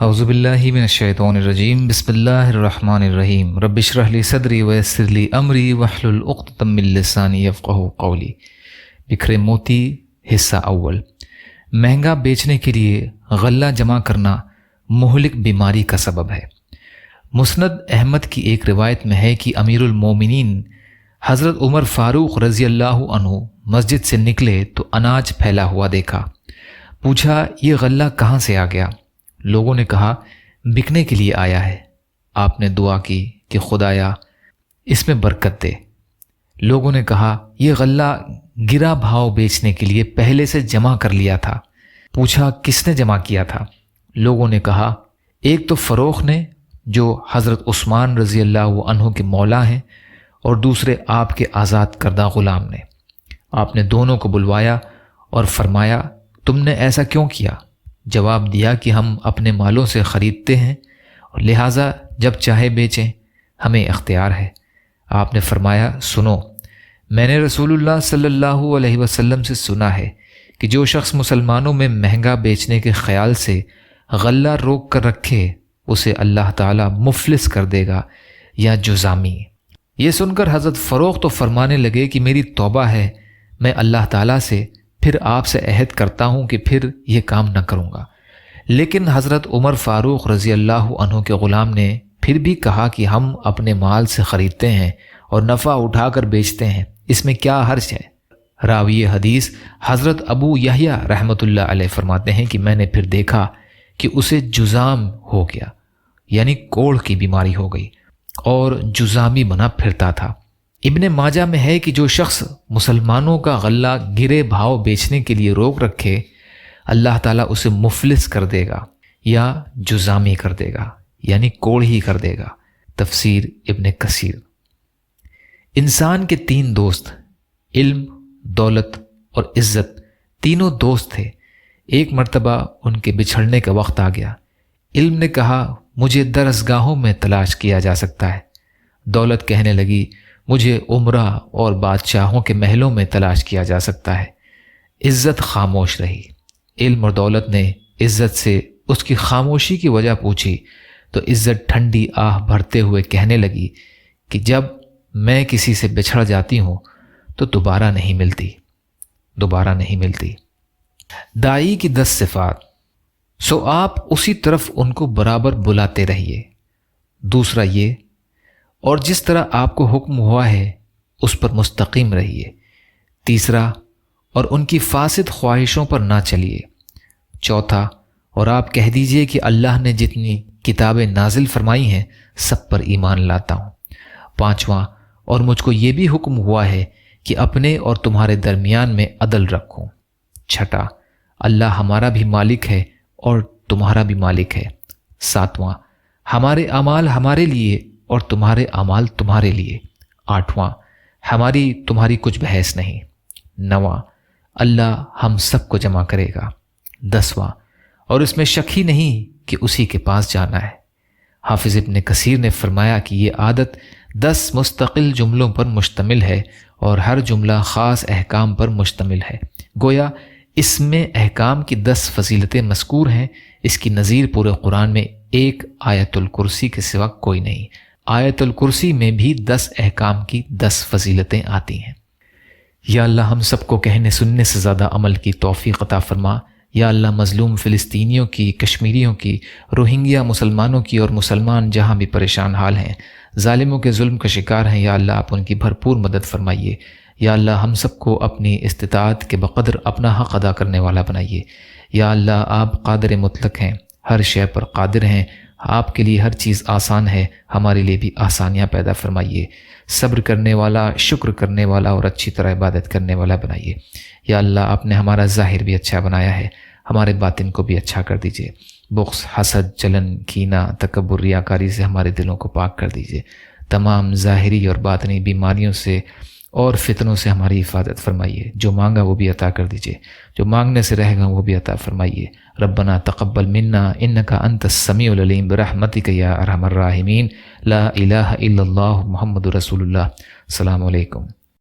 اعوذ باللہ من الشیطان الرجیم بسم اللہ الرحمن الرحیم رب اشرح لی صدری ویسر لی امری واحلل عقدۃ من لسانی یفقہوا قولی۔ بکھرے موتی حصہ اول۔ مہنگا بیچنے کے لیے غلہ جمع کرنا مہلک بیماری کا سبب ہے۔ مسند احمد کی ایک روایت میں ہے کہ امیر المومنین حضرت عمر فاروق رضی اللہ عنہ مسجد سے نکلے تو اناج پھیلا ہوا دیکھا۔ پوچھا یہ غلہ کہاں سے آ گیا؟ لوگوں نے کہا بکنے کے لیے آیا ہے۔ آپ نے دعا کی کہ خدایا اس میں برکت دے۔ لوگوں نے کہا یہ غلہ گرا بھاؤ بیچنے کے لیے پہلے سے جمع کر لیا تھا۔ پوچھا کس نے جمع کیا تھا؟ لوگوں نے کہا ایک تو فروخ نے جو حضرت عثمان رضی اللہ عنہ کے مولا ہیں، اور دوسرے آپ کے آزاد کردہ غلام نے۔ آپ نے دونوں کو بلوایا اور فرمایا تم نے ایسا کیوں کیا؟ جواب دیا کہ ہم اپنے مالوں سے خریدتے ہیں اور لہٰذا جب چاہے بیچیں، ہمیں اختیار ہے۔ آپ نے فرمایا سنو، میں نے رسول اللہ صلی اللہ علیہ وسلم سے سنا ہے کہ جو شخص مسلمانوں میں مہنگا بیچنے کے خیال سے غلہ روک کر رکھے اسے اللہ تعالیٰ مفلس کر دے گا یا جزامی۔ یہ سن کر حضرت فروخت تو فرمانے لگے کہ میری توبہ ہے، میں اللہ تعالیٰ سے پھر آپ سے عہد کرتا ہوں کہ پھر یہ کام نہ کروں گا۔ لیکن حضرت عمر فاروق رضی اللہ عنہ کے غلام نے پھر بھی کہا کہ ہم اپنے مال سے خریدتے ہیں اور نفع اٹھا کر بیچتے ہیں، اس میں کیا حرج ہے؟ راوی حدیث حضرت ابو یحییٰ رحمۃ اللہ علیہ فرماتے ہیں کہ میں نے پھر دیکھا کہ اسے جزام ہو گیا، یعنی کوڑھ کی بیماری ہو گئی اور جزامی بنا پھرتا تھا۔ ابن ماجہ میں ہے کہ جو شخص مسلمانوں کا غلہ گرے بھاؤ بیچنے کے لیے روک رکھے اللہ تعالیٰ اسے مفلس کر دے گا یا جزامی کر دے گا، یعنی کوڑھ ہی کر دے گا۔ تفسیر ابن کثیر۔ انسان کے تین دوست، علم، دولت اور عزت، تینوں دوست تھے۔ ایک مرتبہ ان کے بچھڑنے کا وقت آ گیا۔ علم نے کہا مجھے درسگاہوں میں تلاش کیا جا سکتا ہے۔ دولت کہنے لگی مجھے عمرہ اور بادشاہوں کے محلوں میں تلاش کیا جا سکتا ہے۔ عزت خاموش رہی۔ علم اور دولت نے عزت سے اس کی خاموشی کی وجہ پوچھی تو عزت ٹھنڈی آہ بھرتے ہوئے کہنے لگی کہ جب میں کسی سے بچھڑ جاتی ہوں تو دوبارہ نہیں ملتی۔ داعی کی 10 صفات۔ سو آپ اسی طرف ان کو برابر بلاتے رہیے۔ دوسرا یہ، اور جس طرح آپ کو حکم ہوا ہے اس پر مستقیم رہیے۔ تیسرا، اور ان کی فاسد خواہشوں پر نہ چلیے۔ چوتھا، اور آپ کہہ دیجئے کہ اللہ نے جتنی کتابیں نازل فرمائی ہیں سب پر ایمان لاتا ہوں۔ پانچواں، اور مجھ کو یہ بھی حکم ہوا ہے کہ اپنے اور تمہارے درمیان میں عدل رکھوں۔ چھٹا، اللہ ہمارا بھی مالک ہے اور تمہارا بھی مالک ہے۔ ساتواں، ہمارے اعمال ہمارے لیے اور تمہارے اعمال تمہارے لیے۔ آٹھواں، ہماری تمہاری کچھ بحث نہیں۔ نواں، اللہ ہم سب کو جمع کرے گا۔ 10واں، اور اس میں شک ہی نہیں کہ اسی کے پاس جانا ہے۔ حافظ ابن کثیر نے فرمایا کہ یہ عادت 10 مستقل جملوں پر مشتمل ہے اور ہر جملہ خاص احکام پر مشتمل ہے۔ گویا اس میں احکام کی 10 فضیلتیں مذکور ہیں۔ اس کی نظیر پورے قرآن میں ایک آیت الکرسی کے سوا کوئی نہیں۔ آیت الکرسی میں بھی 10 احکام کی 10 فضیلتیں آتی ہیں۔ یا اللہ ہم سب کو کہنے سننے سے زیادہ عمل کی توفیق عطا فرما۔ یا اللہ مظلوم فلسطینیوں کی، کشمیریوں کی، روہنگیا مسلمانوں کی اور مسلمان جہاں بھی پریشان حال ہیں، ظالموں کے ظلم کا شکار ہیں، یا اللہ آپ ان کی بھرپور مدد فرمائیے۔ یا اللہ ہم سب کو اپنی استطاعت کے بقدر اپنا حق ادا کرنے والا بنائیے۔ یا اللہ آپ قادر مطلق ہیں، ہر شے پر قادر ہیں، آپ کے لیے ہر چیز آسان ہے، ہمارے لیے بھی آسانیاں پیدا فرمائیے۔ صبر کرنے والا، شکر کرنے والا اور اچھی طرح عبادت کرنے والا بنائیے۔ یا اللہ آپ نے ہمارا ظاہر بھی اچھا بنایا ہے، ہمارے باطن کو بھی اچھا کر دیجیے۔ بغض، حسد، جلن، کینہ، تکبر، ریاکاری سے ہمارے دلوں کو پاک کر دیجیے۔ تمام ظاہری اور باطنی بیماریوں سے اور فتنوں سے ہماری حفاظت فرمائیے۔ جو مانگا وہ بھی عطا کر دیجیے، جو مانگنے سے رہ گا وہ بھی عطا فرمائیے۔ ربنا تقبل منا انک انت السمیع العلیم برحمتک یا ارحم الراحمین۔ لا الہ الا اللہ محمد رسول اللہ۔ السلام علیکم۔